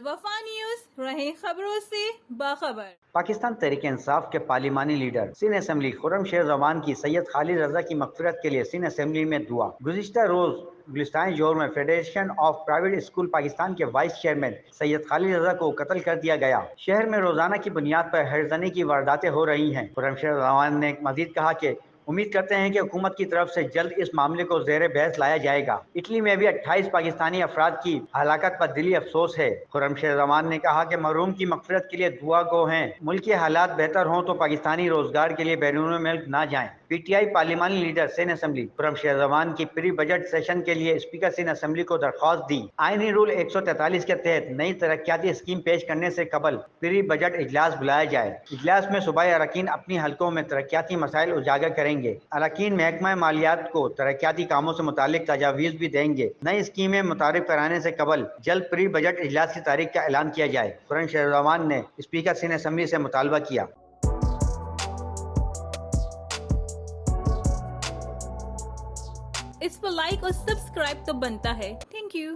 الوفا news رہیں خبروں سے باخبر۔ پاکستان تحریک انصاف کے پارلیمانی لیڈر سندھ اسمبلی خرم شیر زمان کی سید خالد رضا کی مغفرت کے لیے سندھ اسمبلی میں دعا۔ گزشتہ روز گلستان جوہر میں federation of private school Pakistan کے وائس چیئرمین سید خالد رضا کو قتل کر دیا گیا۔ شہر میں روزانہ کی بنیاد پر ہرزنی کی وارداتیں ہو رہی ہیں۔ خرم شیر زمان نے مزید کہا کہ امید کرتے ہیں کہ حکومت کی طرف سے جلد اس معاملے کو زیر بحث لایا جائے گا۔ اٹلی میں بھی 28 پاکستانی افراد کی ہلاکت پر دلی افسوس ہے۔ خرم شیر زمان نے کہا کہ مرحوم کی مغفرت کے لیے دعا گو ہیں۔ ملک کے حالات بہتر ہوں تو پاکستانی روزگار کے لیے بیرون ملک نہ جائیں۔ پی ٹی آئی پارلیمانی لیڈر سندھ اسمبلی خرم شیر زمان کی پری بجٹ سیشن کے لیے اسپیکر سندھ اسمبلی کو درخواست دی۔ آئینی رول 143 کے تحت نئی ترقیاتی اسکیم پیش کرنے سے قبل پری بجٹ اجلاس بلایا جائے۔ اجلاس میں صوبائی اراکین اپنی حلقوں میں ترقیاتی مسائل اجاگر کریں گے۔ اراکین محکمہ مالیات کو ترقیاتی کاموں سے متعلق تجاویز بھی دیں گے۔ نئی اسکیمیں متعارف کرانے سے قبل جلد پری بجٹ اجلاس کی تاریخ کا اعلان کیا جائے۔ خرم شیر زمان نے اسپیکر سندھ اسمبلی سے مطالبہ کیا۔ اس پر لائک اور سبسکرائب تو بنتا ہے۔ Thank you.